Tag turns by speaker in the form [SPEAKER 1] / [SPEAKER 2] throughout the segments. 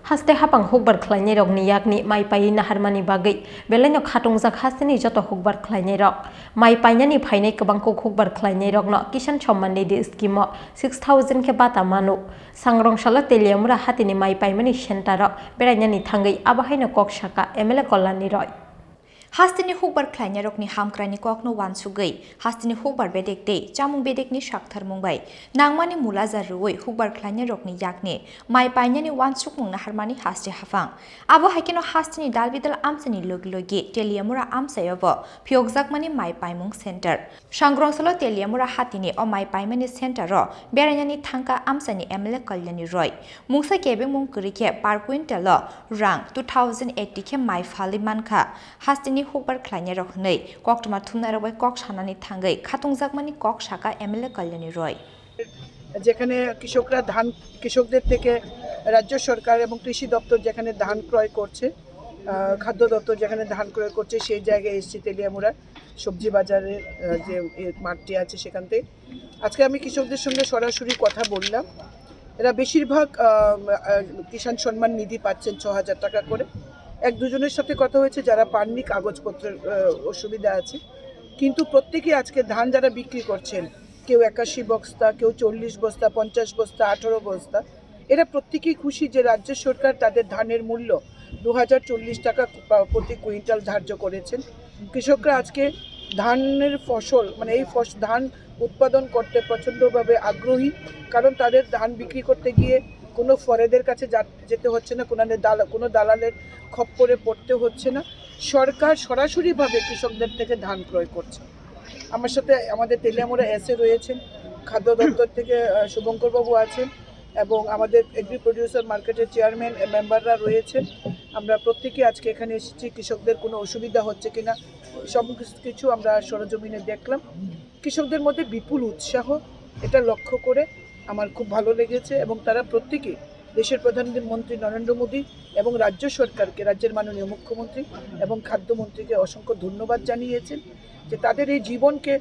[SPEAKER 1] Haste hapang hukbar khlainai rok ni yakni mai pai naharmani bagai belaino khatongjak hasteni joto hukbar khlainai rok mai painani phainai kwbangko hukbar khlainai rok no kisan samman nidi scheme 6000 ke bata manu Sangrongsalo Teliamura Hatini mai paimani center ro berainani thangai abahaino koksaka MLA Kalyani roi
[SPEAKER 2] Hatini hukbar khlainai rokni hamkrani kokno wansugei Hatini hukbar bedekte chamung bedekni shakthar mungbai nangmani mulajar ruoi hukbar khlainai rokni yakni mai painani wansukmung naharmani haste hafang abo hakino Hatini dalbidal amchani logi Teliamura amsayobo phiokjakmani mai paimung center Sangrongsalo Teliamura Hatini o mai paimani center ro berainani thangka amchani MLA Kalyani roi mungsa kebe mung kurike par quintal rang 2080 ke mai phali mankha Hatini hukbar khlainai rok nei koktuma thumna rok kok sanani thangai khatungjakmani kok saka MLA Kalyani roi
[SPEAKER 3] যেখানে কৃষকরা ধান কৃষকদের থেকে রাজ্য সরকার এবং কৃষি দপ্তর যেখানে ধান ক্রয় করছে খাদ্য দপ্তর যেখানে ধান ক্রয় করছে সেই জায়গায় এসেছি তেলিয়ামুড়ার সবজি বাজারের যে মাঠটি আছে সেখান থেকে আজকে আমি কৃষকদের সঙ্গে সরাসরি কথা বললাম এরা বেশিরভাগ কিষাণ সম্মান নিধি পাচ্ছেন ৬০০০ টাকা করে এক দুজনের সাথে কথা হয়েছে যারা পাননি কাগজপত্রের অসুবিধা আছে কিন্তু প্রত্যেকেই আজকে ধান যারা বিক্রি করছেন কেউ ৮১ বস্তা কেউ ৪০ বস্তা ৫০ বস্তা ১৮ বস্তা এরা প্রত্যেকেই খুশি যে রাজ্য সরকার তাদের ধানের মূল্য ২০৪০ টাকা প্রতি কুইন্টাল ধার্য করেছেন কৃষকরা আজকে ধানের ফসল মানে এই ধান উৎপাদন করতে প্রচণ্ডভাবে আগ্রহী কারণ তাদের ধান বিক্রি করতে গিয়ে কোনো ফরেদের কাছে যেতে হচ্ছে না কোনো দালালের খপ্পরে পড়তে হচ্ছে না সরকার সরাসরিভাবে কৃষকদের থেকে ধান ক্রয় করছে আমার সাথে আমাদের তেলিয়ামুড়া এসে রয়েছেন খাদ্য দপ্তর থেকে শুভঙ্কর বাবু আছেন এবং আমাদের এগ্রি প্রডিউসার মার্কেটের চেয়ারম্যান মেম্বাররা রয়েছেন আমরা প্রত্যেকে আজকে এখানে এসেছি কৃষকদের কোনো অসুবিধা হচ্ছে কিনা সমস্ত কিছু আমরা সরজমিনে দেখলাম কৃষকদের মধ্যে বিপুল উৎসাহ এটা লক্ষ্য করে আমার খুব ভালো লেগেছে এবং তারা প্রত্যেকে দেশের প্রধানমন্ত্রী নরেন্দ্র মোদী এবং রাজ্য সরকারকে রাজ্যের মাননীয় মুখ্যমন্ত্রী এবং খাদ্যমন্ত্রীকে অসংখ্য ধন্যবাদ জানিয়েছেন যে তাদের এই জীবনকে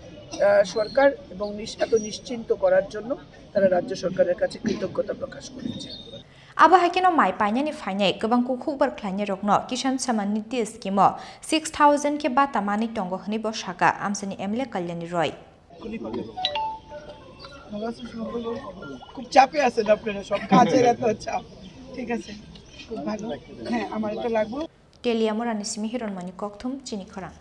[SPEAKER 3] সরকার এবং এত নিশ্চিন্ত করার জন্য তারা রাজ্য সরকারের কাছে কৃতজ্ঞতা প্রকাশ করেছে
[SPEAKER 2] aba hakino mai painani phainai gobang ku khukbar khlainai rokno kisan samman niti scheme 6000 ke bata mani tongo hni bo shaka amsani MLA Kalyani roi
[SPEAKER 3] খুব চাপে আছেন আপনারা সব কাজের এত চাপ ঠিক আছে খুব ভালো হ্যাঁ আমার এটা লাগবে
[SPEAKER 2] Teliamura ni simi hiron mani kokthum Chini Khorang